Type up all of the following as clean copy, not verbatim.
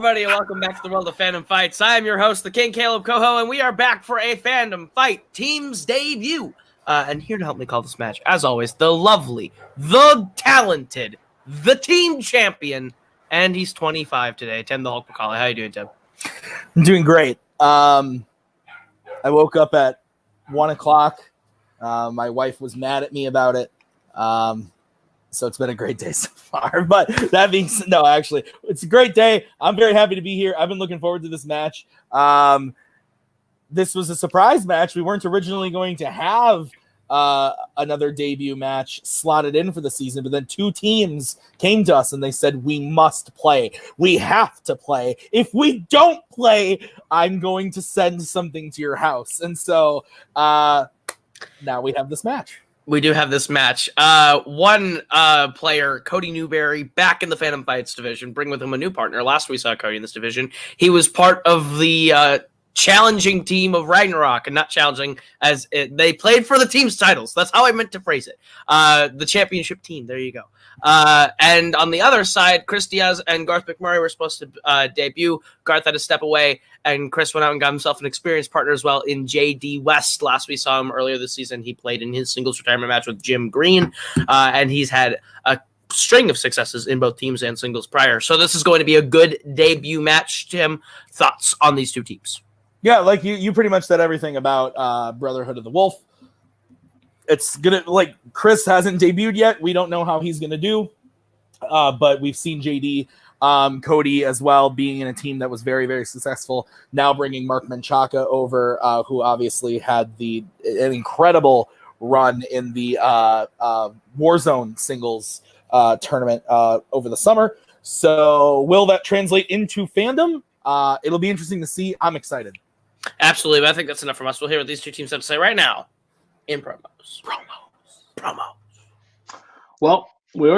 everybody, and welcome back to the world of Fandom Fights. I am your host, the King Caleb Coho, and we are back for a Fandom Fight Team's debut. And here to help me call this match, as always, the lovely, the talented, the team champion, and he's 25 today, Tim the Hulk McCauley. How you doing, Tim? I'm doing great. I woke up at 1 o'clock. My wife was mad at me about it. So it's been a great day so far. But that being said, no, actually, it's a great day. I'm very happy to be here. I've been looking forward to this match. This was a surprise match. We weren't originally going to have another debut match slotted in for the season, but then two teams came to us and they said, we must play. We have to play. If we don't play, I'm going to send something to your house. And so now we have this match. We do have this match. One player, Cody Newberry, back in the Phantom Fights division, bring with him a new partner. Last we saw Cody in this division, he was part of the challenging team of Ragnarok, and not challenging as they played for the team's titles. That's how I meant to phrase it. The championship team. There you go. And on the other side, Chris Diaz and Garth McMurray were supposed to debut. Garth had to step away, and Chris went out and got himself an experienced partner as well in JD West. Last we saw him earlier this season, he played in his singles retirement match with Jim Green, and he's had a string of successes in both teams and singles prior. So this is going to be a good debut match. Tim, thoughts on these two teams? Yeah, like you pretty much said everything about Brotherhood of the Wolf. It's gonna, like, Chris hasn't debuted yet. We don't know how he's gonna do, but we've seen JD, Cody as well, being in a team that was very, very successful. Now bringing Mark Menchaca over, who obviously had an incredible run in the Warzone singles tournament over the summer. So will that translate into fandom? It'll be interesting to see. I'm excited. Absolutely, but I think that's enough from us. We'll hear what these two teams have to say right now in promos. Well, we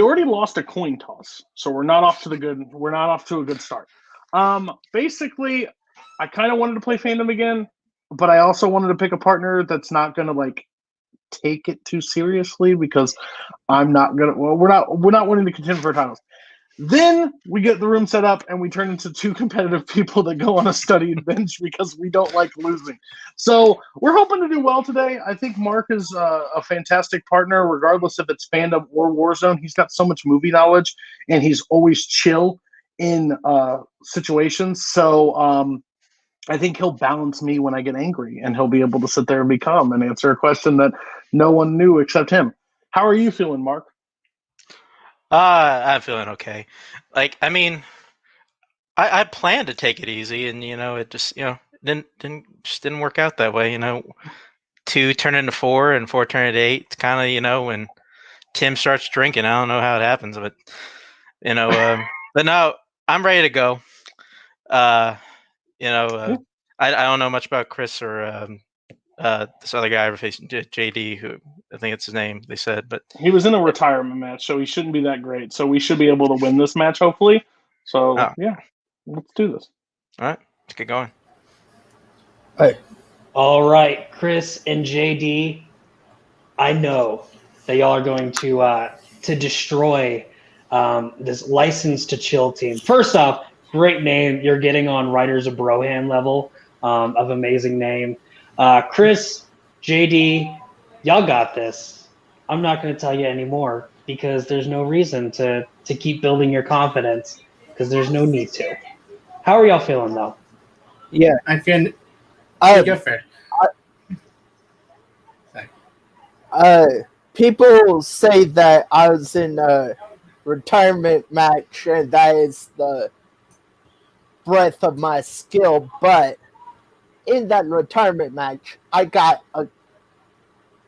already lost a coin toss, so we're not off to a good start. Basically, I kind of wanted to play Fandom again, but I also wanted to pick a partner that's not going to take it too seriously, because we're not wanting to contend for titles. Then we get the room set up and we turn into two competitive people that go on a studied bench because we don't like losing. So we're hoping to do well today. I think Mark is a fantastic partner, regardless if it's Fandom or Warzone. He's got so much movie knowledge and he's always chill in situations. So I think he'll balance me when I get angry, and he'll be able to sit there and be calm and answer a question that no one knew except him. How are you feeling, Mark? I'm feeling okay. I planned to take it easy, and it just didn't work out that way. 2 turned into 4, and 4 turned into 8. It's kind of when Tim starts drinking. I don't know how it happens, but but no, I'm ready to go. I don't know much about Chris or this other guy facing JD, who I think it's his name, they said, but he was in a retirement match, so he shouldn't be that great. So we should be able to win this match, hopefully. So yeah, let's do this. All right, let's get going. All right, Chris and JD, I know that y'all are going to destroy this License to Chill team. First off, great name. You're getting on Writers of Broham level of amazing name. Chris, JD, y'all got this. I'm not going to tell you anymore because there's no reason to keep building your confidence, because there's no need to. How are y'all feeling, though? Yeah, I feel. Go for it. People say that I was in a retirement match, and that is the breadth of my skill, but in that retirement match, I got a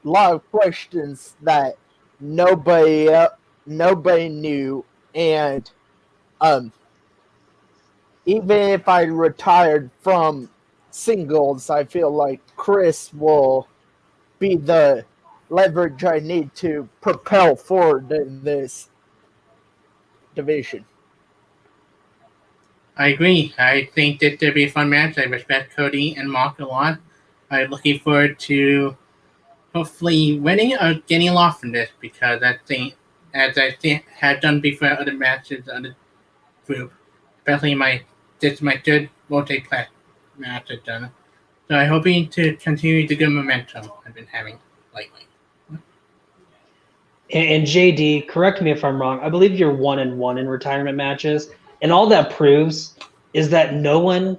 lot of questions that nobody knew, and even if I retired from singles, I feel like Chris will be the leverage I need to propel forward in this division. I agree. I think that there'll be a fun match. I respect Cody and Mark a lot. I'm looking forward to hopefully winning or getting a loss from this, because I think, as I had done before other matches on the group, especially this is my third multiplayer match I've done. So I'm hoping to continue the good momentum I've been having lately. And JD, correct me if I'm wrong. I believe you're 1-1 in retirement matches, and all that proves is that no one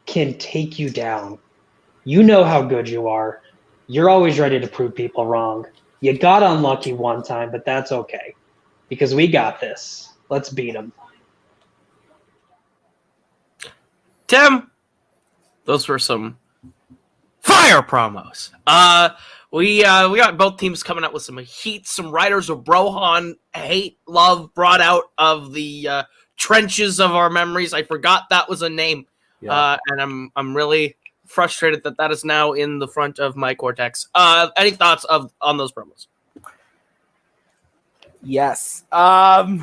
can take you down. You know how good you are. You're always ready to prove people wrong. You got unlucky one time, but that's okay because we got this. Let's beat them. Tim, those were some fire promos. We got both teams coming out with some heat. Some riders of Brohan hate, love, brought out of the trenches of our memories. I forgot that was a name, and I'm really frustrated that is now in the front of my cortex. Any thoughts on those promos? Yes. But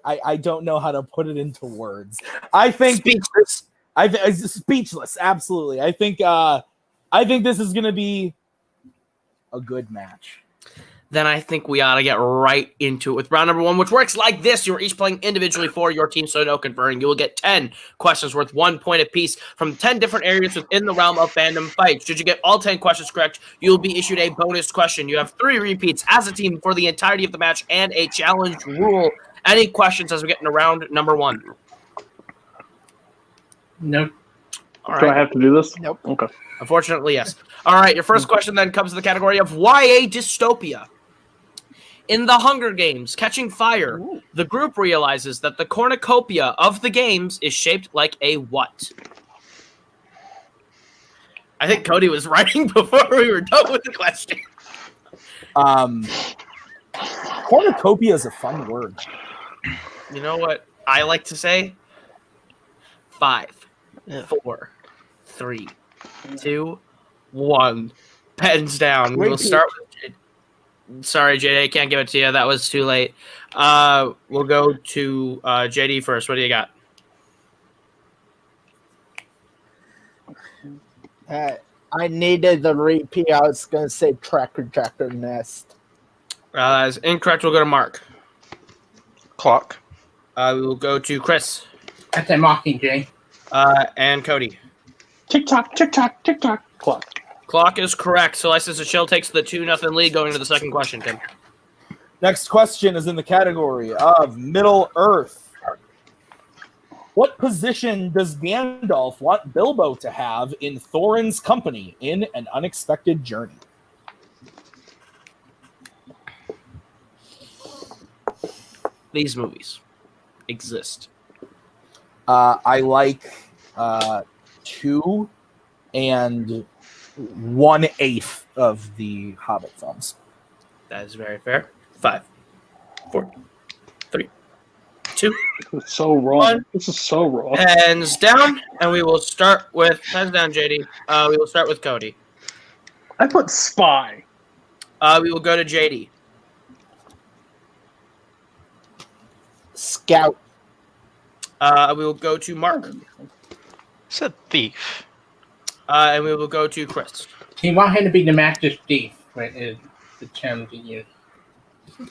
I don't know how to put it into words. I think Speechless. Speechless. Absolutely. I think this is going to be a good match. Then I think we ought to get right into it with round number 1, which works like this. You're each playing individually for your team, so no conferring. You will get 10 questions worth 1 point apiece from 10 different areas within the realm of fandom fights. Should you get all 10 questions correct, you'll be issued a bonus question. You have 3 repeats as a team for the entirety of the match and a challenge rule. Any questions as we get into round number 1? Nope. All right. Do I have to do this? Nope. Okay. Unfortunately, yes. All right, your first question then comes to the category of YA dystopia. In the Hunger Games, Catching Fire, the group realizes that the cornucopia of the games is shaped like a what? I think Cody was writing before we were done with the question. Cornucopia is a fun word. You know what I like to say? 5, 4, 3, 2, 1. Pens down. We'll start with Sorry, JD, I can't give it to you. That was too late. We'll go to JD first. What do you got? I needed the repeat. I was going to say Tracker Nest. As incorrect, we'll go to Mark. Clock. We will go to Chris. That's a Mockingjay. And Cody. Tick-tock, tick-tock, tick-tock. Clock. Clock is correct. So License to Chill takes the 2-0 lead going into the second question, Tim. Next question is in the category of Middle Earth. What position does Gandalf want Bilbo to have in Thorin's company in An Unexpected Journey? These movies exist. I like 2 and 1/8 of the Hobbit films. That is very fair. 5, 4, 3, 2. It's so wrong. 1. This is so wrong. Pens down, and we will start with pens down, JD. We will start with Cody. I put spy. We will go to JD. Scout. We will go to Mark. Said thief. And we will go to Chris. He want him to be the master thief, right? Is the term to use. Can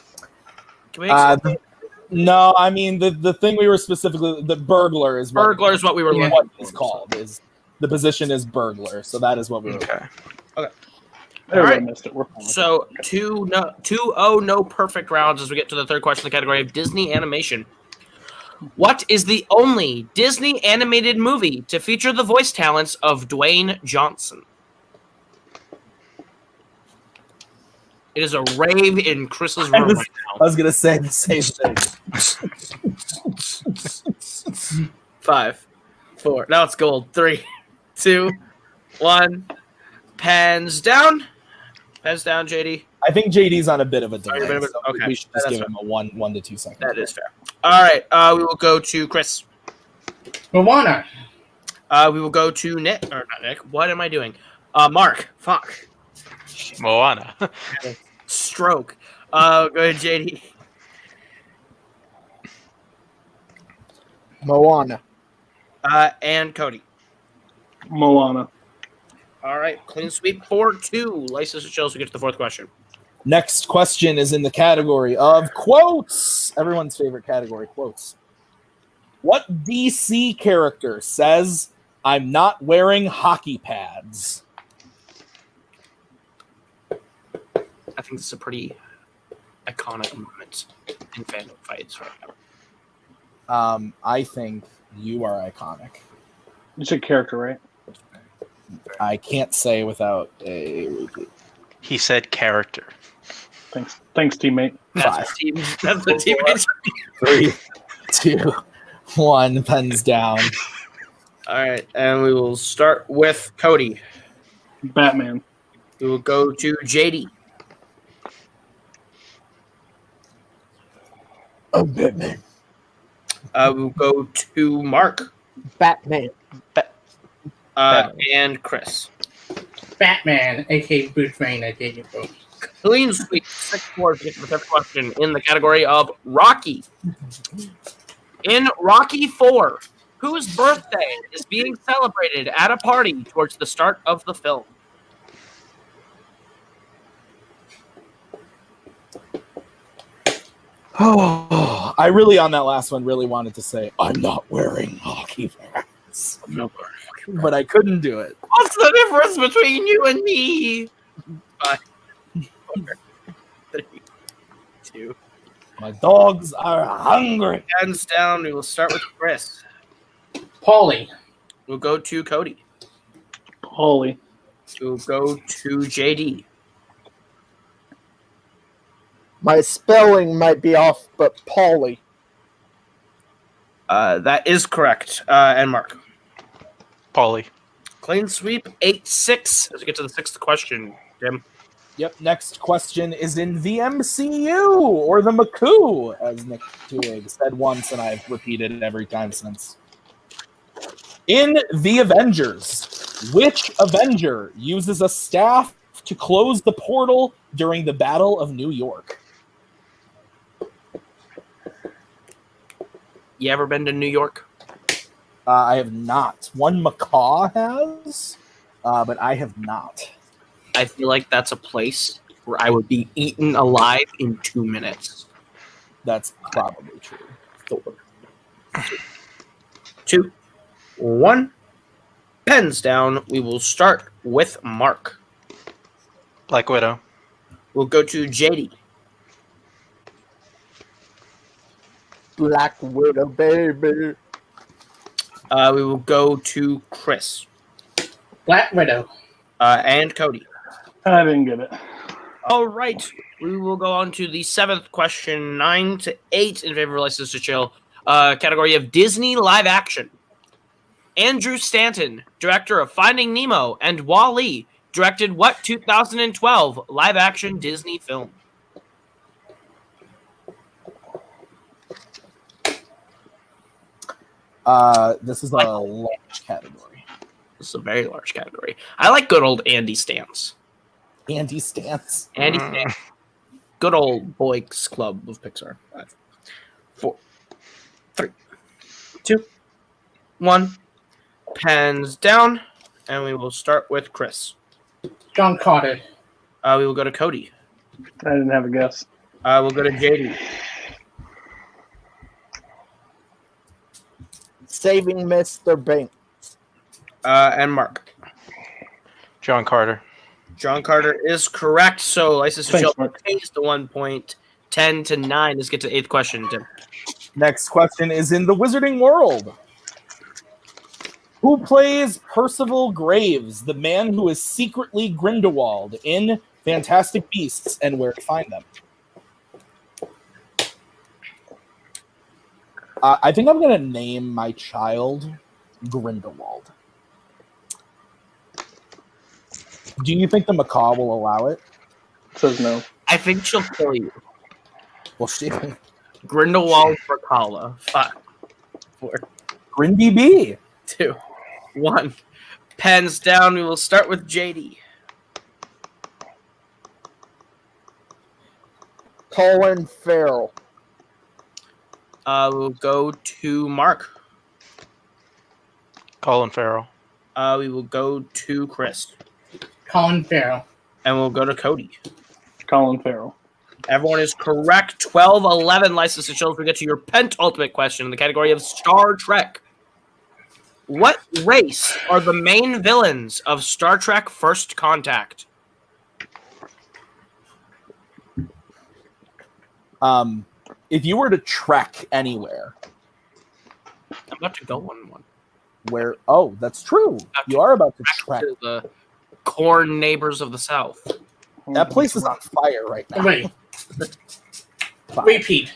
we explain? No, I mean the thing we were specifically the burglar is Burglar is what we were looking what for. it's called. Is the position is burglar, so that is what we were. Okay. Everyone right. missed it. We're fine. So 2-0, no perfect rounds as we get to the third question in the category of Disney animation. What is the only Disney animated movie to feature the voice talents of Dwayne Johnson? It is a rave in Chris's room right I was gonna say the same thing. now. 5, 4. Now it's gold. 3, 2, 1. Pens down. Pens down, JD. I think JD's on a bit of a delay. You're a bit of a- So okay. we should just That's give him a 1 to 2 seconds. That is fair. All right. We will go to Chris. Moana. We will go to Nick. Or not Nick. What am I doing? Mark. Fuck. Moana. Stroke. Go ahead, JD. Moana. And Cody. Moana. All right. Clean sweep 4-2. License to Chill as we get to the fourth question. Next question is in the category of quotes. Everyone's favorite category, quotes. What DC character says, "I'm not wearing hockey pads"? I think this is a pretty iconic moment in fandom fights right now. I think you are iconic. It's a character, right? I can't say without a repeat. He said character. Thanks, teammate. Five. That's the teammates. 3, 2, 1. Pens down. All right, and we will start with Cody. Batman. We will go to JD. Oh, Batman. We'll go to Mark Batman. and Chris. Batman, aka Bruce Wayne, I take it both. Clean sweep 6-4 to get to the fifth question in the category of Rocky. In Rocky 4, whose birthday is being celebrated at a party towards the start of the film? Oh, I really, on that last one, really wanted to say, "I'm not wearing hockey pads." But I couldn't do it. What's the difference between you and me? 5, 4, 3, 2. My dogs are hungry. Hands down. We will start with Chris. Paulie. We'll go to Cody. Paulie. We'll go to JD. My spelling might be off, but Paulie. That is correct. And Mark. Paulie. Clean sweep 8-6 as we get to the sixth question, Jim. Yep, next question is in the MCU, or the McCoo, as Nick Tuig said once, and I've repeated it every time since. In The Avengers, which Avenger uses a staff to close the portal during the Battle of New York? You ever been to New York? I have not. One macaw has, but I have not. I feel like that's a place where I would be eaten alive in 2 minutes. That's probably true. 4, 2, 1. Pens down. We will start with Mark. Black Widow. We'll go to JD. Black Widow, baby. We will go to Chris. Black Widow. And Cody. I didn't get it. All right. We will go on to the seventh question, 9-8 in favor of License to Chill. Category of Disney live action. Andrew Stanton, director of Finding Nemo, and Wall-E, directed what 2012 live action Disney film? This is a large category. This is a very large category. I like good old Andy Stance. Andy Stance. Andy Stance. Good old boys club of Pixar. 5, 4, 3, 2, 1. Pens down, and we will start with Chris. John Carter. We will go to Cody. I didn't have a guess. We'll go to JD. Saving Mr. Banks. And Mark. John Carter. John Carter is correct. So License to Thanks, Chill Mark. takes the 1 point. 10-9. Let's get to the eighth question, Tim. Next question is in the Wizarding World. Who plays Percival Graves, the man who is secretly Grindelwald in Fantastic Beasts and Where to Find Them? I think I'm going to name my child Grindelwald. Do you think the macaw will allow it? Says no. I think she'll kill you. Well, she Grindelwald for Kala. 5, 4, Grindy B. 2, 1. Pens down. We will start with JD. Colin Farrell. We'll go to Mark. Colin Farrell. We will go to Chris. Colin Farrell. And we'll go to Cody. Colin Farrell. Everyone is correct. 12, 11 License to Chill. We get to your penultimate question in the category of Star Trek. What race are the main villains of Star Trek First Contact? If you were to trek anywhere, I'm about to go on one. where? Oh, that's true. You are about to trek. To the corn neighbors of the South. That place is on fire right now. Wait, Fire. repeat.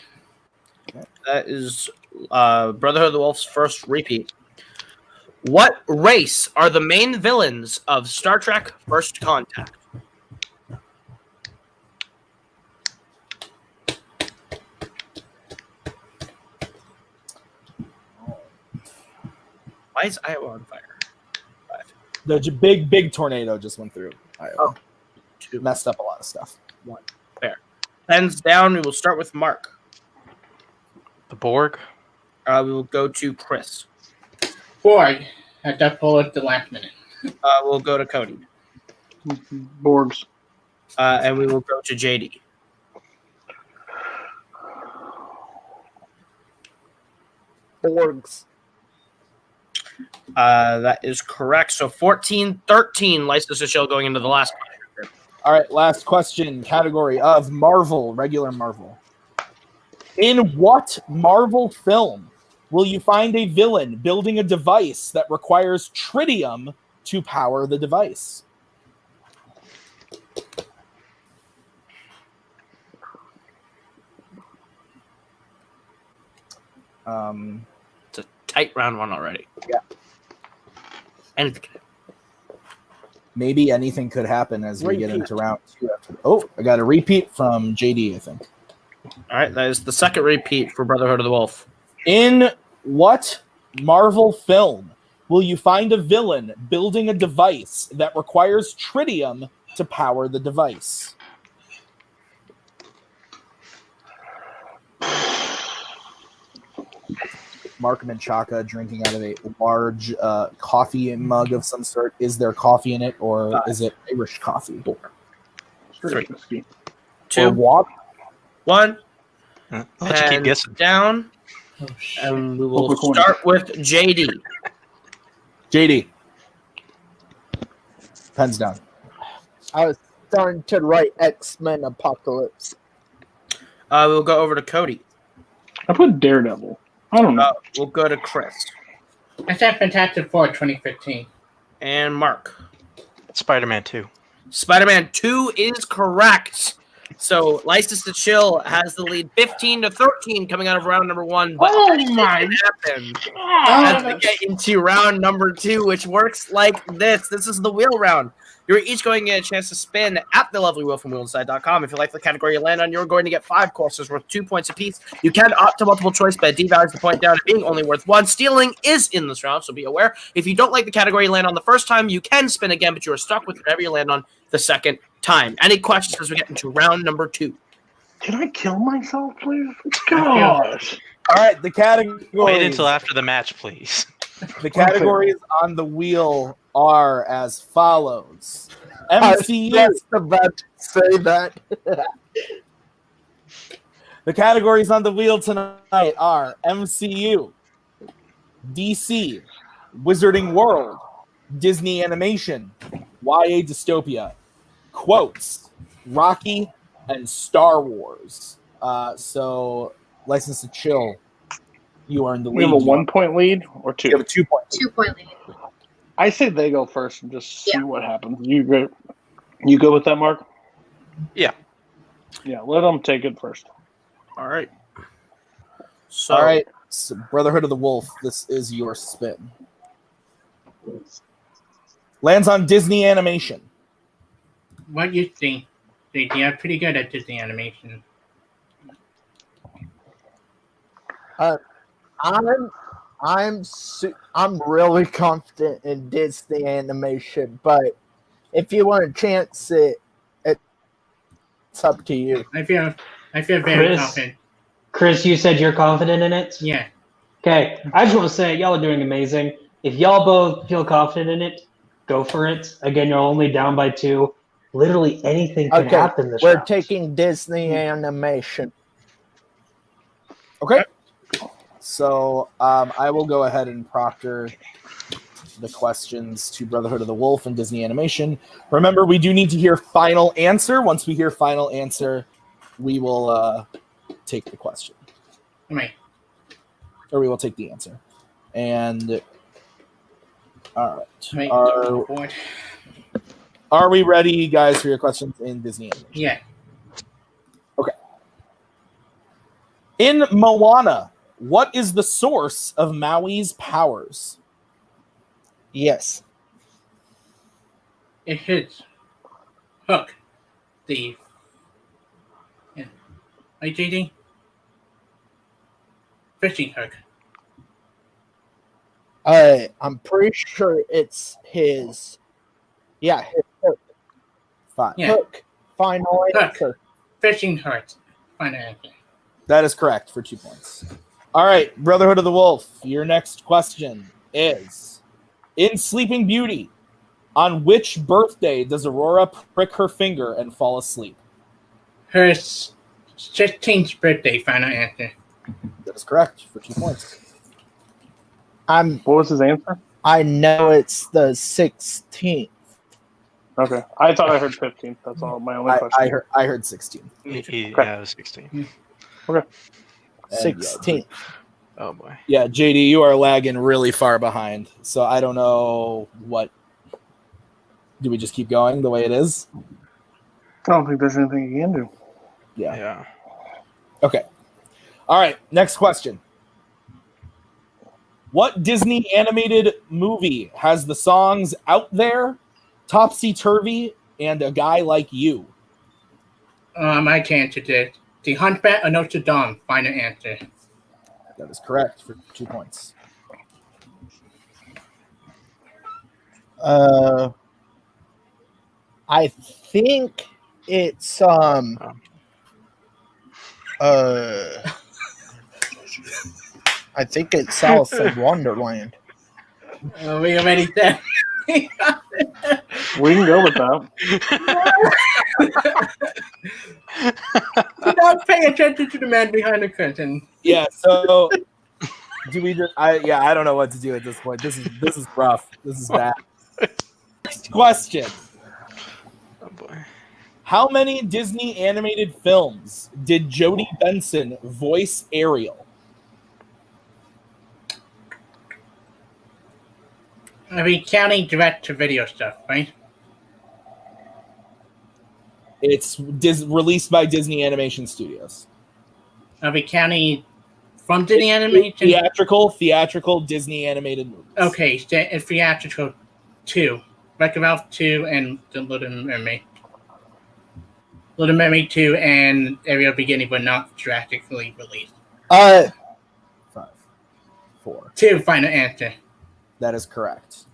That is Brotherhood of the Wolf's first repeat. What race are the main villains of Star Trek First Contact? Why is Iowa on fire? The big tornado just went through Iowa. Oh. Two. Messed up a lot of stuff. One. Fair. Pens down. We will start with Mark. The Borg. We will go to Chris. Borg. Had that pull at the last minute. We'll go to Cody. Borgs. And we will go to JD. Borgs. That is correct. So 14-13 License to Chill going into the last question. All right, last question. Category of Marvel, regular Marvel. In what Marvel film will you find a villain building a device that requires tritium to power the device? It's a tight round one already. Yeah. Anything. Maybe anything could happen as we get into round 2. Oh, I got a repeat from JD, I think. All right, that is the second repeat for Brotherhood of the Wolf. In what Marvel film will you find a villain building a device that requires tritium to power the device? Mark Menchaca drinking out of a large coffee mug of some sort. Is there coffee in it, or is it Irish coffee? 4, 3, Or 2, water? 1. I'll let you keep guessing. Down. Oh, shit. And we will Flip a coin. start with JD. JD. Pens down. I was starting to write X-Men Apocalypse. We'll go over to Cody. I put Daredevil. I don't know. We'll go to Chris. I said Fantastic Four 2015. And Mark. Spider-Man 2. Spider-Man 2 is correct. So License to Chill has the lead 15-13 coming out of round number 1. But anything can happen as we get into round number 2, which works like this. This is the wheel round. You're each going to get a chance to spin at the lovely wheel from wheelinside.com. If you like the category you land on, you're going to get 5 courses worth 2 points apiece. You can opt to multiple choice, but devalues the point down to being only worth 1. Stealing is in this round, so be aware. If you don't like the category you land on the first time, you can spin again, but you are stuck with whatever you land on the second time. Any questions as we get into round number 2? Can I kill myself, please? Gosh. All right, the category. Wait until after the match, please. The categories on the wheel are as follows. I was MCU. just about to say that. The categories on the wheel tonight are MCU, DC, Wizarding World, Disney Animation, YA Dystopia, Quotes, Rocky, and Star Wars. So, License to Chill, you are in the lead. We have a 1-point lead or 2? You have a 2-point lead. 2-point lead. I say they go first and just see what happens. You go with that, Mark? Yeah. Yeah, let them take it first. All right. So, All right, so Brotherhood of the Wolf, this is your spin. Lands on Disney Animation. What do you think? They are pretty good at Disney animation. I'm really confident in Disney Animation, but if you want to chance it, it's up to you. I feel very Chris? confident. Chris, you said you're confident in it? Yeah. Okay, I just want to say y'all are doing amazing. If y'all both feel confident in it, go for it. Again, you're only down by 2. Literally anything can Okay, happen this we're round. taking Disney animation. Okay. So I will go ahead and proctor the questions to Brotherhood of the Wolf and Disney Animation. Remember, we do need to hear final answer. Once we hear final answer, we will take the question. Right. Or we will take the answer. And all Right. right. Are we ready, guys, for your questions in Disney Animation? Yeah. Okay. In Moana, what is the source of Maui's powers? Yes. It hits Hook, the right, JD? Fishing hook. I'm pretty sure it's his. Yeah, his hook. Fine. Yeah. Hook. Final Hook. answer. Fishing hook. Final answer. That is correct for 2 points. All right, Brotherhood of the Wolf, your next question is, in Sleeping Beauty, on which birthday does Aurora prick her finger and fall asleep? Her 16th birthday. Final answer. That is correct for 2 points. What was his answer? I know it's the 16th. Okay. I thought I heard 15th. That's all. My only question. I heard 16. Yeah, it was 16. And 16th. Oh boy. Yeah, JD, you are lagging really far behind. So I don't know what. Do we just keep going the way it is? I don't think there's anything you can do. Yeah. Okay. All right. Next question. What Disney animated movie has the songs Out There, Topsy Turvy, and A Guy Like You? I can't today. The Hunchback of Notre Dame. Final answer. That is correct for 2 points. I think it's I think it's Alice in Wonderland. We already said. We can go with that. Do not pay attention to the man behind the curtain. Yeah, so do we just I don't know what to do at this point. This is rough. This is bad. Next question. Oh boy. How many Disney animated films did Jodie Benson voice Ariel? Are we counting direct-to-video stuff, right? It's released by Disney Animation Studios. Are we counting from Disney Animation? Theatrical Disney animated movies. Okay, so it's theatrical 2. Wreck-It Ralph 2 and The Little Mermaid. Little Mermaid 2 and Ariel Beginning were not drastically released. 5, 4. 2, final answer. That is correct.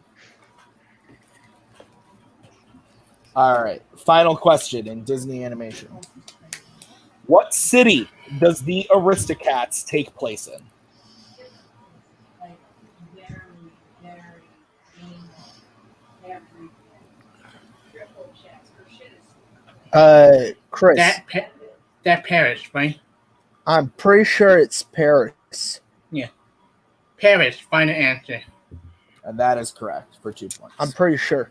All right. Final question in Disney animation. What city does the Aristocats take place in? Chris, That Paris, right? I'm pretty sure it's Paris. Paris, final answer. And that is correct for 2 points. I'm pretty sure.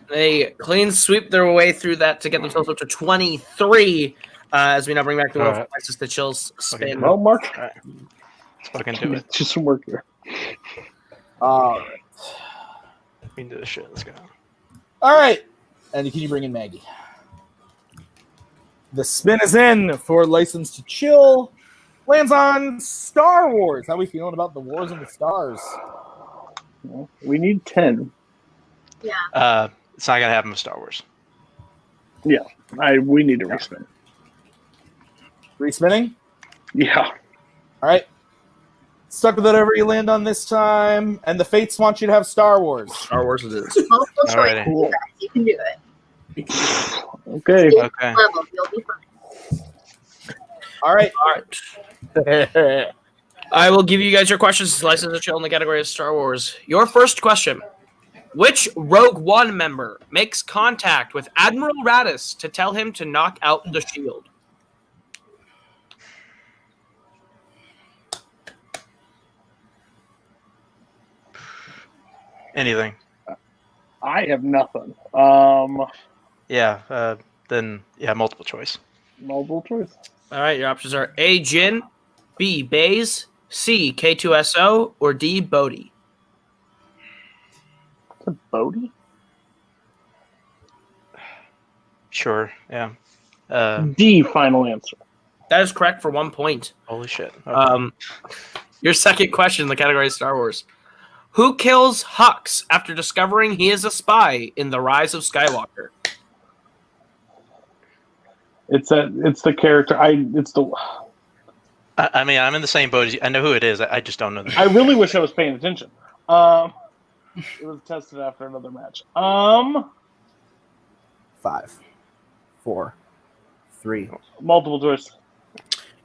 They clean sweep their way through that to get themselves up to 23. As we now bring back the Wolf Crisis to Chill's spin. Well, Mark, All right. Let's fucking do it. just some work here. All right. We can do this shit. Let's go. All right. And can you bring in Maggie? The spin is in for License to Chill. Lands on Star Wars. How are we feeling about the Wars of the Stars? Well, we need 10. It's not gonna happen with Star Wars. Yeah, we need to respin. Respinning? Yeah. All right. Stuck with whatever you land on this time. And the Fates want you to have Star Wars. Star Wars it is. Multiple choice. Alrighty. Cool. You can do it. Okay. Okay. Level, you'll be fine. All right. All right. I will give you guys your questions. License to Chill in the category of Star Wars. Your first question. Which Rogue One member makes contact with Admiral Raddus to tell him to knock out the shield? Anything. I have nothing. Yeah. Then multiple choice. Multiple choice. All right, your options are A. Jin, B. Baze, C. K2SO, or D. Bodhi. It's a Bodhi? Sure. Yeah. D, final answer. That is correct for 1 point. Holy shit. Okay. Your second question in the category is Star Wars. Who kills Hux after discovering he is a spy in The Rise of Skywalker? It's the character. I mean, I'm in the same boat as you. I know who it is. I just don't know. I really wish I was paying attention. It was tested after another match. 5, 4, 3. Multiple choice.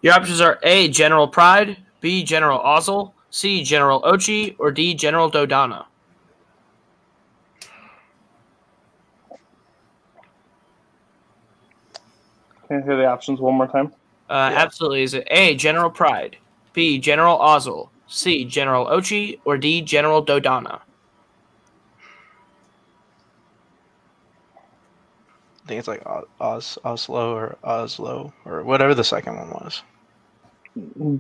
Your options are A. General Pride, B. General Ozzel, C. General Ochi, or D. General Dodonna. Can I hear the options one more time? Absolutely. Is it A. General Pride, B. General Ozzel, C. General Ochi, or D. General Dodonna? I think it's like Oslo or whatever the second one was.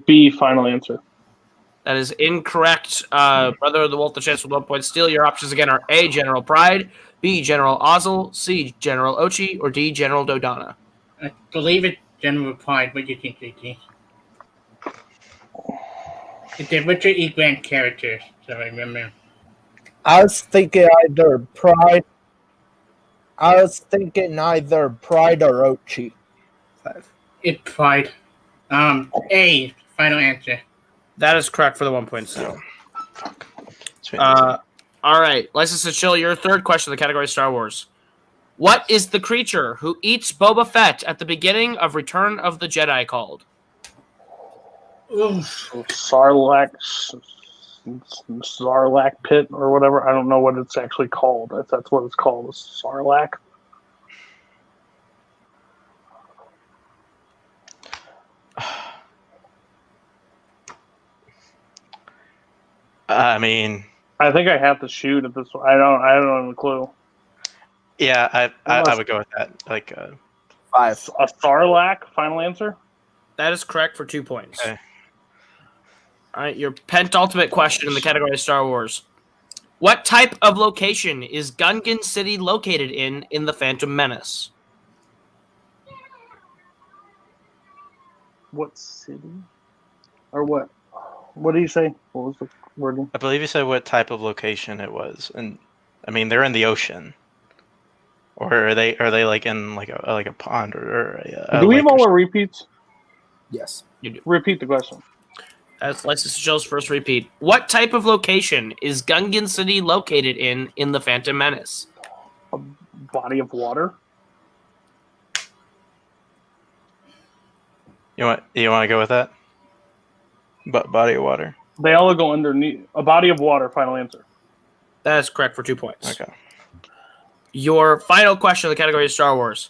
B, final answer. That is incorrect. Brother of the Wolf, the chance with 1 point steal. Your options again are A. General Pride, B. General Ozzel, C. General Ochi, or D. General Dodonna. I believe it's General Pride. What do you think, JT? It's a Richard E. Grant character, so I remember. I was thinking either Pride. I was thinking either Pride or Ochi. It's Pride. A, final answer. That is correct for the 1 point steal. All right, License to Chill, your third question in the category Star Wars. What is the creature who eats Boba Fett at the beginning of Return of the Jedi called? Sarlacc pit or whatever. I don't know what it's actually called. If that's what it's called, it's Sarlacc. I mean, I think I have to shoot at this one. I don't have a clue. yeah, I would go with that. Like 5. A Sarlacc, final answer? That is correct for 2 points. Okay. All right, your penultimate question in the category of Star Wars. What type of location is Gungan City located in The Phantom Menace? What city? Or what? What did you say? What was the wording? I believe you said what type of location it was, and I mean they're in the ocean, or are they like in like a pond or a Do we lake have all or our repeats? Yes. You do. Repeat the question. That's License to Chill's first repeat. What type of location is Gungan City located in The Phantom Menace? A body of water? You want to go with that? But body of water. They all go underneath. A body of water, final answer. That is correct for 2 points. Okay. Your final question in the category of Star Wars.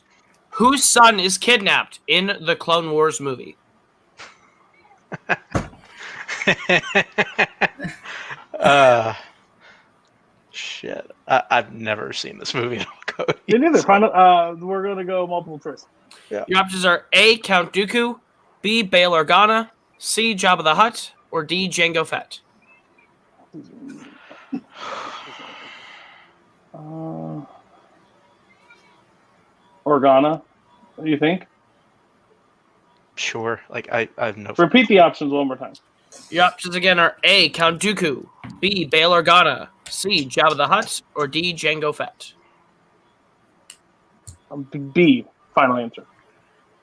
Whose son is kidnapped in the Clone Wars movie? Shit. I've never seen this movie. Me neither. Final. We're gonna go multiple choice. Your options are A. Count Dooku, B. Bail Organa, C. Jabba the Hutt, or D. Jango Fett. Organa. What do you think? Sure. Like I have no. Repeat the options one more time. Your options again are A. Count Dooku, B. Bail Organa, C. Jabba the Hutt, or D. Jango Fett. B. Final answer.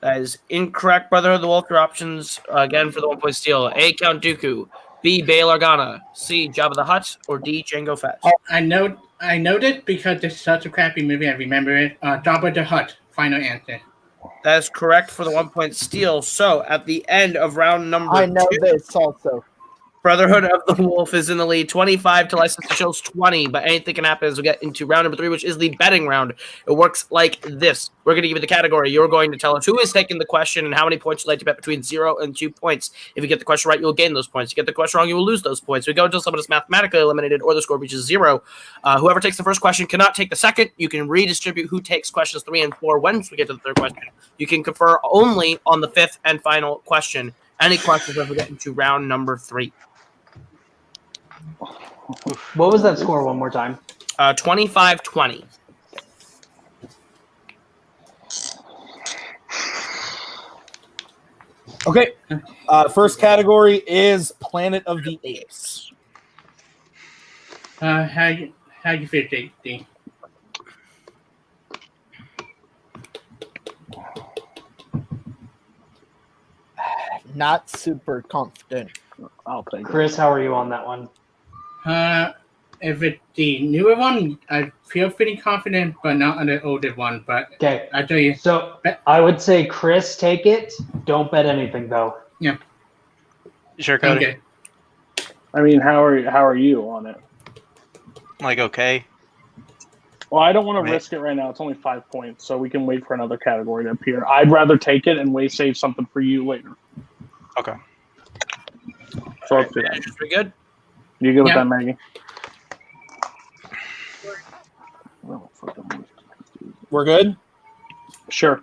That is incorrect, Brotherhood of the Wolf. Your options again for the 1 point steal: A. Count Dooku, B. Bail Organa, C. Jabba the Hutt, or D. Jango Fett. I know it because it's such a crappy movie. I remember it. Jabba the Hutt. Final answer. That is correct for the 1 point steal. So at the end of round number I know two, this also. Brotherhood of the Wolf is in the lead, 25 to License to Chill's 20, but anything can happen as we get into round number 3, which is the betting round. It works like this. We're going to give you the category. You're going to tell us who is taking the question and how many points you'd like to bet between 0 and 2 points. If you get the question right, you'll gain those points. If you get the question wrong, you will lose those points. We go until someone is mathematically eliminated or the score reaches 0. Whoever takes the first question cannot take the second. You can redistribute who takes questions 3 and 4 once we get to the third question. You can confer only on the fifth and final question. Any questions as we get into round number 3? What was that score one more time? 25-20. Okay. First category is Planet of the Apes. How you feel, JD? Not super confident. I'll take it. Chris, how are you on that one? If it's the newer one, I feel pretty confident, but not on the older one. But Okay. I tell you, So I would say Chris, take it. Don't bet anything though. Sure, Cody. okay. I mean, how are you on it? Like, okay. Well, I don't want to Right. risk it right now. It's only 5 points, so we can wait for another category to appear. I'd rather take it and save something for you later. Okay. So let's do that. Managers, we good? You good with Yeah. that, Maggie? We're good? Sure.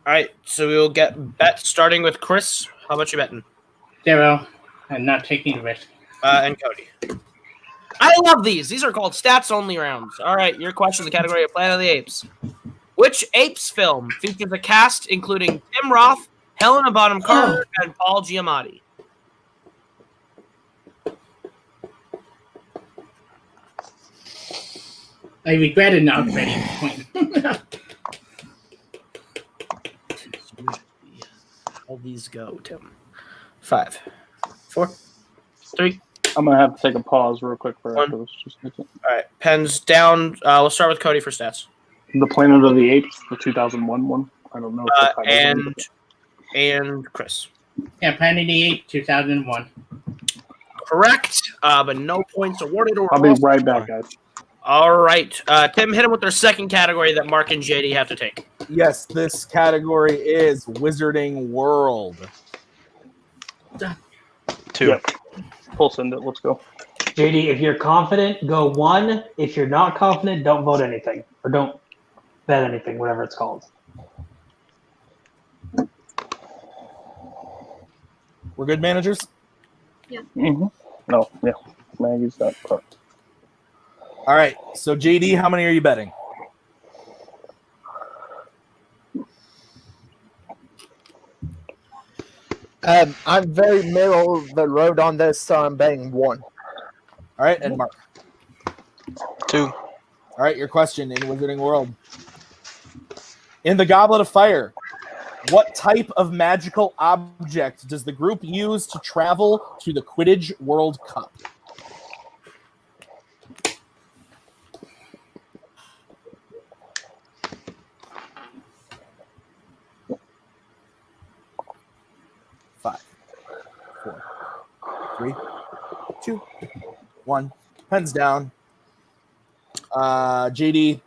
All right, so we'll get bets starting with Chris. How much you betting? 0. I'm not taking the risk. And Cody. I love these. These are called stats-only rounds. All right, your question is the category of Planet of the Apes. Which Apes film features a cast including Tim Roth, Helena Bonham Carter, and Paul Giamatti? I regretted not betting the point. All these go, Tim. 5, 4, 3. I'm going to have to take a pause real quick for One. those. Just a second. All right, pens down. We'll start with Cody for stats. The Planet of the Apes, the 2001 one. I don't know. If the title is And Chris. Yeah, Planet of the Apes, 2001. Correct, but no points awarded or I'll be lost. right back, guys. All right, Tim, hit him with their second category that Mark and JD have to take. Yes, this category is Wizarding World. 2. Yep. Full send it. Let's go. JD, if you're confident, go 1. If you're not confident, don't vote anything or don't bet anything, whatever it's called. We're good, managers? Mm-hmm. No, yeah. Maggie's not correct. All right, so JD, how many are you betting? I'm very middle of the road on this, so I'm betting 1. All right, and Mark. 2. All right, your question in Wizarding World. In the Goblet of Fire, what type of magical object does the group use to travel to the Quidditch World Cup? Five, 4, 3, 2, 1. Pens down. JD,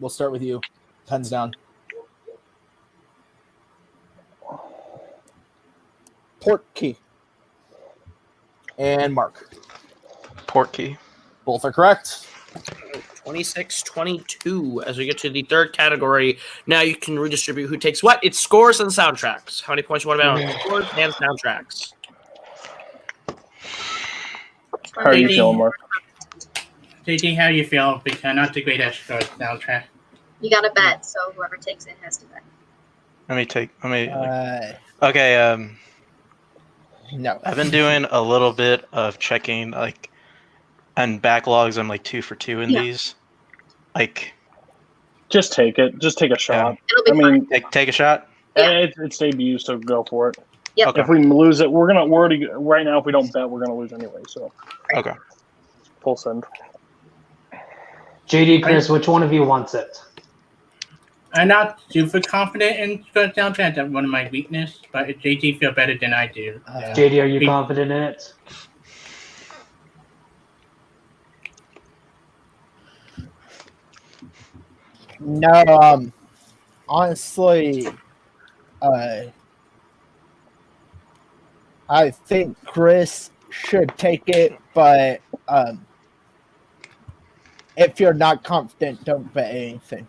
we'll start with you. Pens down. Portkey. And Mark. Portkey. Both are correct. 26-22 as we get to the third category. Now you can redistribute who takes what. It's scores and soundtracks. How many points you want to bet on scores and soundtracks? How are you feeling, Mark? JD, how do you feel? Because not the greatest soundtrack. You got to bet, so whoever takes it has to bet. Okay, No. I've been doing a little bit of checking, like, and backlogs. I'm like 2 for 2 in Yeah. these. Like, Just take it. Just take a shot. It'll be I mean, take a shot. Yeah. it's debut, so go for it. Yep. Okay. If we lose it, we're already right now. If we don't bet, we're gonna lose anyway. So Okay. full send. JD, Chris, which one of you wants it? I'm not super confident in the soundtrack. That's one of my weaknesses. But if JD feel better than I do. JD, are you confident in it? No, honestly, I think Chris should take it, but if you're not confident, don't bet anything.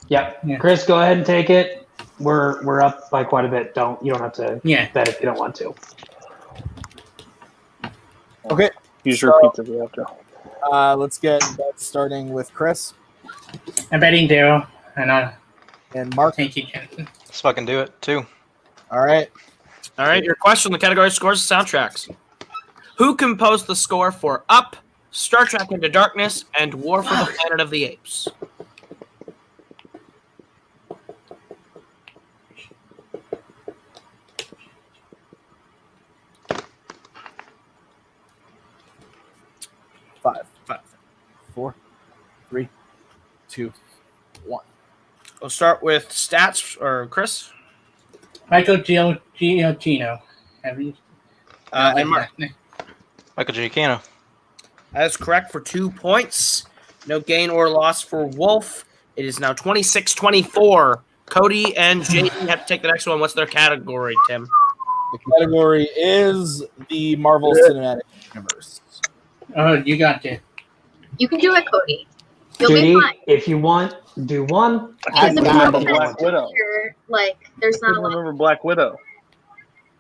Yep. Yeah. Chris, go ahead and take it. We're up by quite a bit. You don't have to Yeah. bet if you don't want to. Okay. Use your pizza if you have to. Let's get bets starting with Chris I'm betting Daryl, and I and Mark. think he can. Let's fucking do it too. All right. All right, your question, the category scores soundtracks. Who composed the score for Up, Star Trek Into Darkness, and War for the Planet of the Apes? Five, Five. 4, 3, 2, 1. We'll start with stats, or Chris. Michael Giacchino. Have you? And Mark. Michael Giacchino. That is correct for 2 points. No gain or loss for Wolf. It is now 26-24. Cody and JD have to take the next one. What's their category, Tim? The category is the Marvel Cinematic Universe. Oh, you got it. You can do it, Cody. You'll be JD, fine. if you want, do one. Because if I you got have a it. Black best Widow. picture, like, there's I not a didn't lot. remember Black Widow.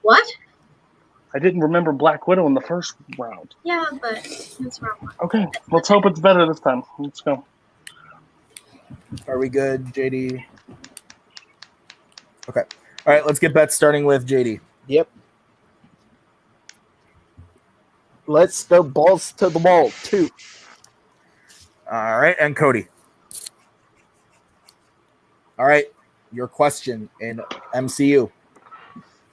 What? I didn't remember Black Widow in the first round. Yeah, but that's wrong. Okay, let's hope it's better this time. Let's go. Are we good, JD? Okay. All right, let's get bets starting with JD. Yep. Let's go balls to the wall, too. All right, and Cody. All right, your question in MCU.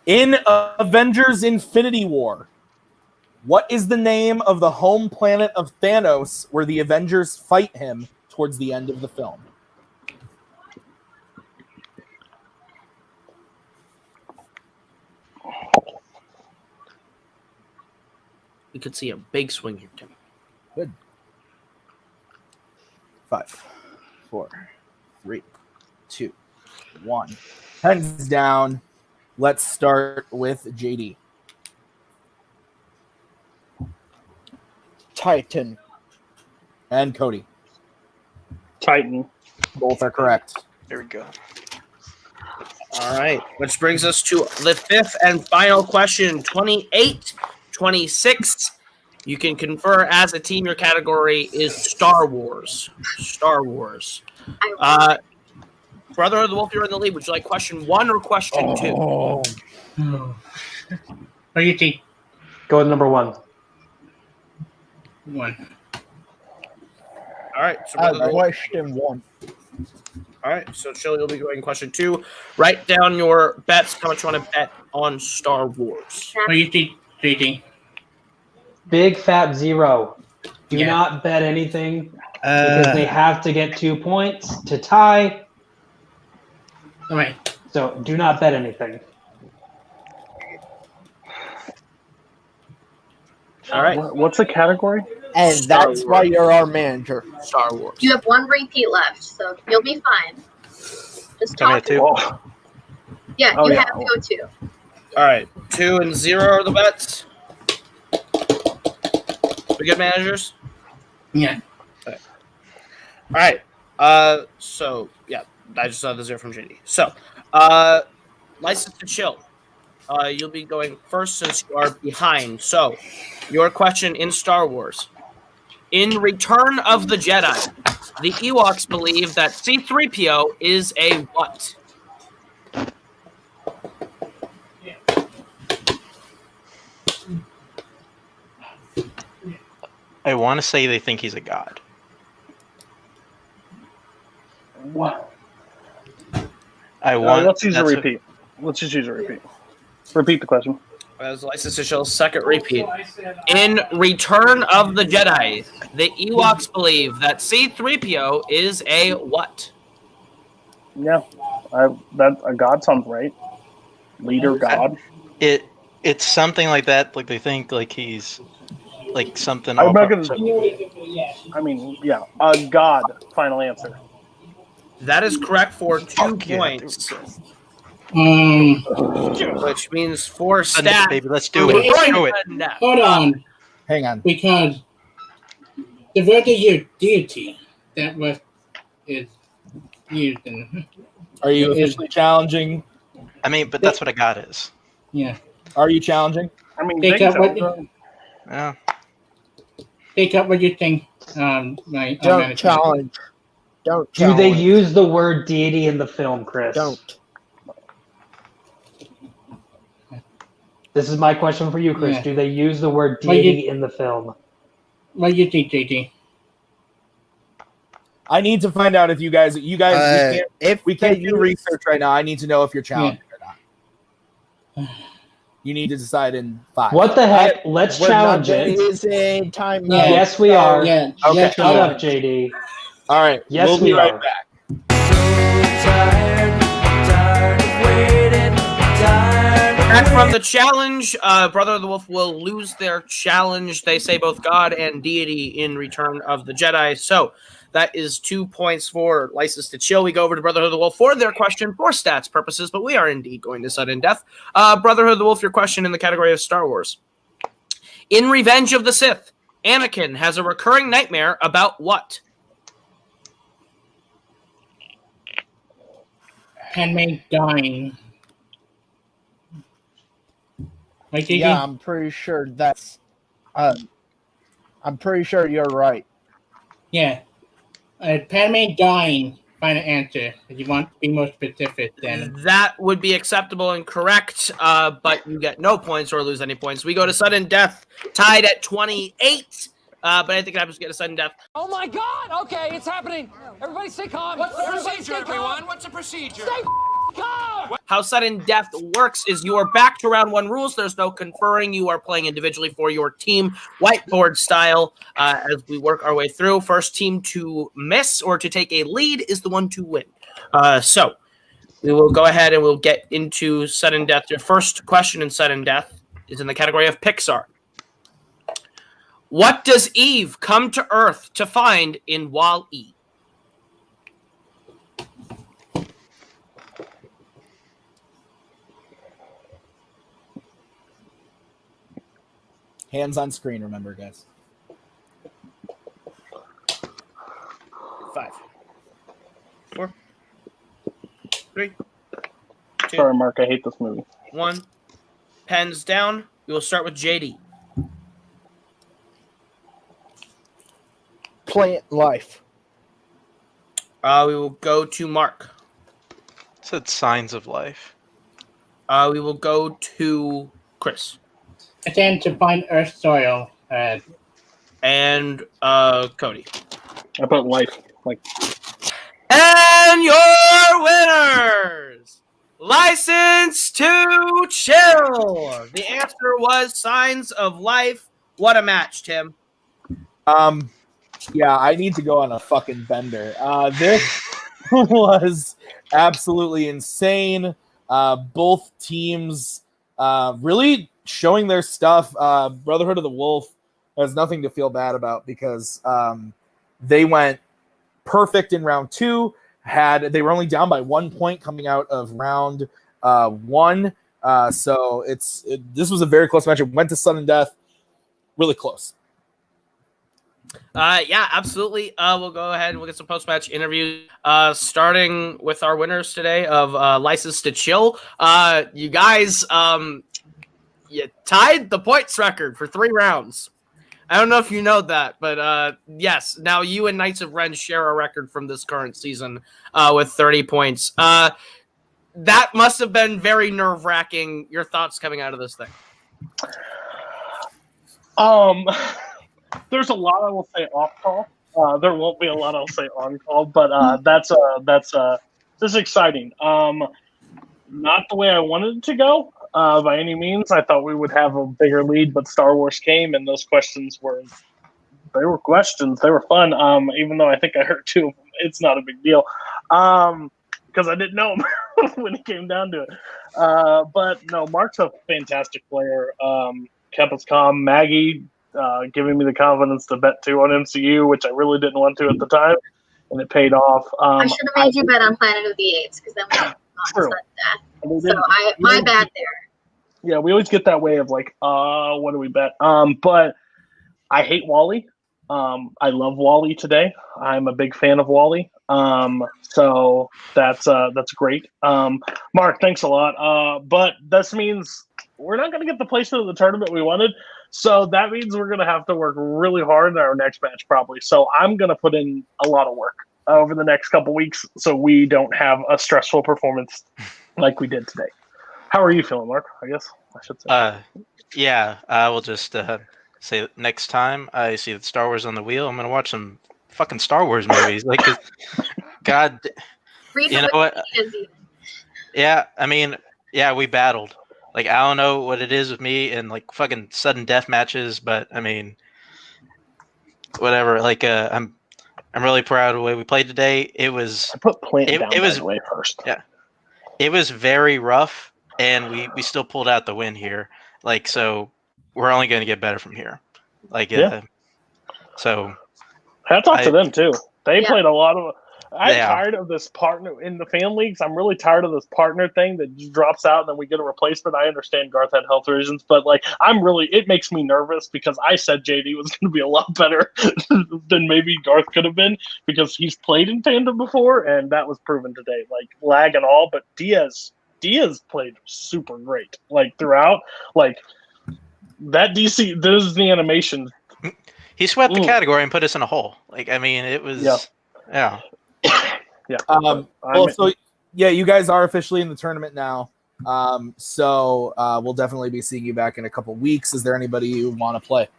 In Avengers Infinity War, what is the name of the home planet of Thanos where the Avengers fight him towards the end of the film? We could see a big swing here, Tim. Good. 5, 4, 3, 2, 1. Hands down. Let's start with JD. Titan. And Cody. Titan. Both are correct. There we go. All right, which brings us to the fifth and final question, 28-26. You can confer as a team. Your category is Star Wars. Star Wars. Brotherhood of the Wolf, you're in the lead. Would you like question 1 or question 2? Oh. What do you think? Go with number 1. 1. All right. So Brotherhood of the Wolf. Question 1. All right. So Chili will be going question 2. Write down your bets. How much you want to bet on Star Wars? What do you think, JD? Big fat 0. Do Yeah. not bet anything because they have to get 2 points to tie. All right. So do not bet anything. All right. What's the category? And Star that's why Wars. you're our manager. Star Wars. You have 1 repeat left, so you'll be fine. Just Tell me talk. it too. Oh, Yeah, Oh, you yeah. have to go 2. All right. 2 and 0 are the bets. We good, managers? Yeah. All right. So yeah, I just saw the 0 from JD. So, License to Chill. You'll be going first since you are behind. So, your question in Star Wars. In Return of the Jedi, the Ewoks believe that C-3PO is a what? I want to say they think he's a god. what? Let's Let's use a repeat. Let's just use a repeat. Repeat the question. As License to Chill's second repeat. In Return of the Jedi, the Ewoks believe that C-3PO is a what? Yeah, that a god sounds right. Leader god. It's something like that. Like they think like he's like something. I'm not gonna. I mean, yeah, a god. Final answer. That is correct for 2 Fuck yeah, points, Um, which means 4 Sudden death, stats. baby. Let's do We're it. going Do to it. sudden death. hold on, Hang on. because the word of your deity that was is used in Are you It is- officially challenging? I mean, but that's what a god is. yeah. Are you challenging? I mean, Pick they up what tell- Yeah. pick up what you think. My Don't management. challenge. Don't Do challenge. they use the word deity in the film, Chris? Don't. This is my question for you, Chris. Yeah. Do they use the word Well, you- deity in the film? What do you think, JD? I need to find out if you guys we can't If we can't you do research right now. I need to know if you're challenging or not. You need to decide in 5. What the heck? Let's we're challenge not it. using time. Yeah. Yes, we are. Yeah. Okay. yeah, Shut up, JD. All right. Yes, we'll be we right are. back. Back from the challenge, Brother of the Wolf will lose their challenge. They say both God and deity in Return of the Jedi. So that is 2 points for License to Chill. We go over to Brotherhood of the Wolf for their question for stats purposes, but we are indeed going to sudden death. Brotherhood of the Wolf, your question in the category of Star Wars. In Revenge of the Sith, Anakin has a recurring nightmare about what? Handmaid dying. Like JD? Yeah, I'm pretty sure that's. I'm pretty sure you're right. Yeah. Padme dying. Find an answer. If you want to be more specific, then That would be acceptable and correct, but you get no points or lose any points. We go to sudden death, tied at 28. But I think I just get a sudden death. Oh my God! Okay, it's happening. Everybody stay calm. What's the procedure, everyone? What's the procedure? Stay calm. How sudden death works is you are back to round 1 rules. There's no conferring. You are playing individually for your team, whiteboard style, as we work our way through. First team to miss or to take a lead is the one to win. So we will go ahead and we'll get into sudden death. Your first question in sudden death is in the category of Pixar. What does Eve come to Earth to find in Wall-E? Hands on screen, remember, guys. 5, 4, 3, 2, Sorry, Mark. I hate this movie. 1. Pens down. We will start with JD. Plant life. We will go to Mark. Said signs of life. We will go to Chris. attempt to find Earth soil. And Cody. I put life. Like, And your winners! License to Chill! The answer was Signs of Life. What a match, Tim. Yeah, I need to go on a fucking bender. This was absolutely insane. Both teams really showing their stuff. Brotherhood of the Wolf has nothing to feel bad about because they went perfect in round 2. They were only down by 1 point coming out of round 1. So this was a very close match. It went to sudden death. Really close. Yeah, absolutely. We'll go ahead and we'll get some post-match interviews. Starting with our winners today of License to Chill. You guys, you tied the points record for 3 rounds. I don't know if you know that, but yes, now you and Knights of Ren share a record from this current season with 30 points. That must have been very nerve-wracking. Your thoughts coming out of this thing? There's a lot I will say off call. There won't be a lot I'll say on call, but that's this is exciting. Not the way I wanted it to go by any means. I thought we would have a bigger lead, but Star Wars came, and those questions were questions. They were fun. Even though I think I heard 2 of them, it's not a big deal because I didn't know him when it came down to it. But no, Mark's a fantastic player. Kept us calm. Maggie. Giving me the confidence to bet 2 on MCU, which I really didn't want to at the time. and it paid off. I should have made you bet on Planet of the Apes because then we got True. that. So my bad there. Yeah, we always get that way of like, what do we bet? But I hate Wally. I love Wally today. I'm a big fan of Wally. So that's great. Mark, thanks a lot. But this means we're not going to get the placement of the tournament we wanted. So that means we're going to have to work really hard in our next match, probably. So I'm going to put in a lot of work over the next couple weeks so we don't have a stressful performance like we did today. How are you feeling, Mark? I guess I should say. Yeah, I will just say next time I see the Star Wars on the wheel, I'm going to watch some fucking Star Wars movies. Like, God, Read you know what? Yeah, I mean, yeah, we battled. Like, I don't know what it is with me and like fucking sudden death matches, but I mean, whatever. Like, I'm really proud of the way we played today. It was. I put Plant down it was by the way first. Yeah, it was very rough, and we still pulled out the win here. Like, so we're only going to get better from here. Like, so hats off to them too. They played a lot of. I'm Yeah. tired of this partner in the fan leagues. I'm really tired of this partner thing that just drops out and then we get a replacement. I understand Garth had health reasons, but like it makes me nervous because I said JD was going to be a lot better than maybe Garth could have been because he's played in Fandom before and that was proven today. Like lag and all, but Diaz played super great. Like throughout, like that DC. This is the animation. He swept the category and put us in a hole. Like, I mean, it was yeah. Yeah. So you guys are officially in the tournament now. So we'll definitely be seeing you back in a couple weeks. Is there anybody you want to play?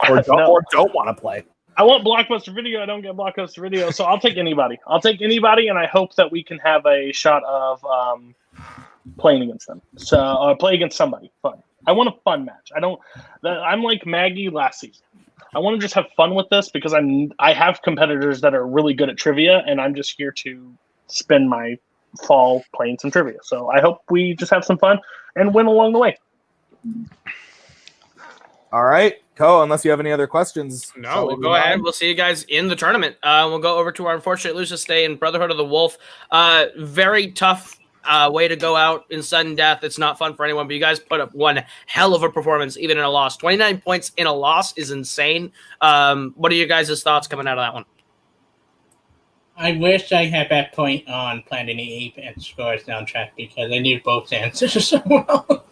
Or don't want to play? I want Blockbuster Video. I don't get Blockbuster Video, so I'll take anybody. And I hope that we can have a shot of playing against them. So play against somebody fun. I want a fun match. I'm like Maggie last season. I want to just have fun with this because I have competitors that are really good at trivia, and I'm just here to spend my fall playing some trivia. So I hope we just have some fun and win along the way. All right, Ko, unless you have any other questions. No, we'll go ahead. We'll see you guys in the tournament. We'll go over to our unfortunate losers stay in Brotherhood of the Wolf. Very tough way to go out in sudden death. It's not fun for anyone, but you guys put up one hell of a performance, even in a loss. 29 points in a loss is insane. What are your guys' thoughts coming out of that one? I wish I had that point on Planet of the Apes and Scores soundtrack because I knew both answers so well.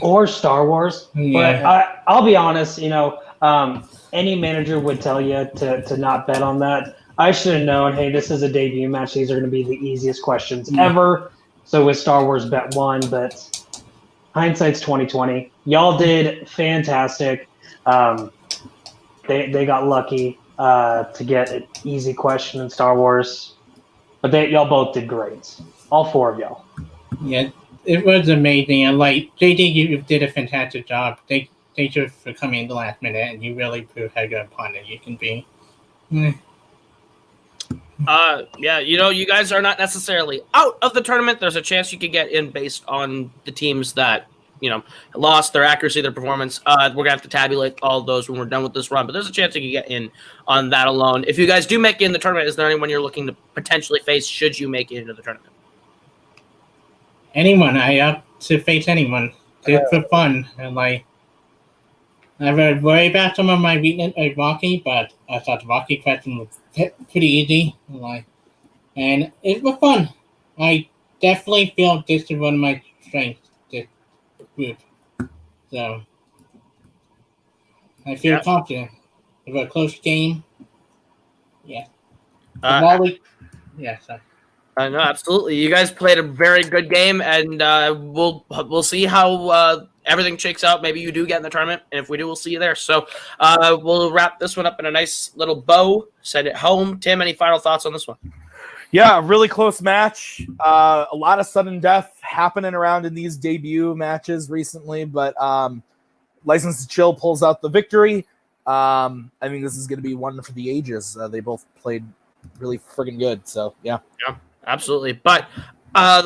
Or Star Wars. Yeah. But I'll be honest, any manager would tell you to not bet on that. I should have known, hey, this is a debut match. These are going to be the easiest questions ever. So with Star Wars, bet one, but hindsight's 2020. Y'all did fantastic. They got lucky to get an easy question in Star Wars, but y'all both did great. All four of y'all. Yeah, it was amazing. And like JD, you did a fantastic job. Thank you for coming in the last minute, and you really proved how good a partner you can be. You guys are not necessarily out of the tournament. There's a chance you could get in based on the teams that, lost their accuracy, their performance. We're going to have to tabulate all those when we're done with this run, but there's a chance you can get in on that alone. If you guys do make it in the tournament, is there anyone you're looking to potentially face should you make it into the tournament? Anyone. I have to face anyone. It's for fun. And I would worry about some of my weakness like Rocky, but I thought the Rocky question was pretty easy. And it was fun. I definitely feel this is one of my strengths, this group. So I feel confident. It was a close game. Yeah. No, absolutely. You guys played a very good game, and we'll see how everything shakes out. Maybe you do get in the tournament, and if we do, we'll see you there. So we'll wrap this one up in a nice little bow, send it home. Tim, any final thoughts on this one? Yeah, really close match. A lot of sudden death happening around in these debut matches recently, but License to Chill pulls out the victory. I think this is going to be one for the ages. They both played really friggin' good, so yeah. Yeah, absolutely. But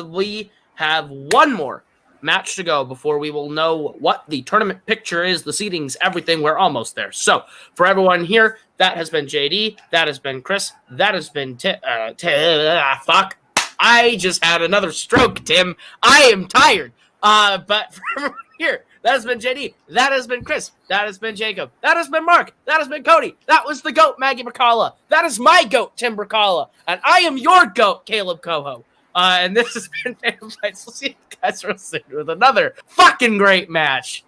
we have one more match to go before we will know what the tournament picture is, the seedings, everything. We're almost there. So for everyone here, that has been JD, that has been Chris, that has been fuck. I just had another stroke, Tim. I am tired. But for everyone here, that has been JD, that has been Chris, that has been Jacob, that has been Mark, that has been Cody, that was the GOAT, Maggie Bracala, that is my GOAT, Tim Bracala, and I am your GOAT, Caleb Coho. And this has been Fandom Fights. We'll see you guys real soon with another fucking great match.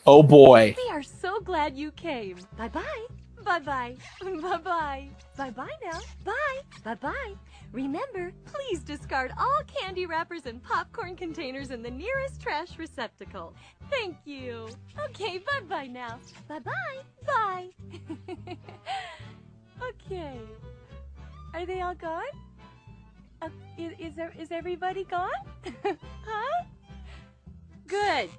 Oh boy. We are so glad you came. Bye-bye. Bye-bye. Bye-bye. Bye-bye now. Bye. Bye-bye. Remember, please discard all candy wrappers and popcorn containers in the nearest trash receptacle. Thank you. Okay, bye-bye now. Bye-bye. Bye. Okay. Are they all gone? Is everybody gone? Huh? Good.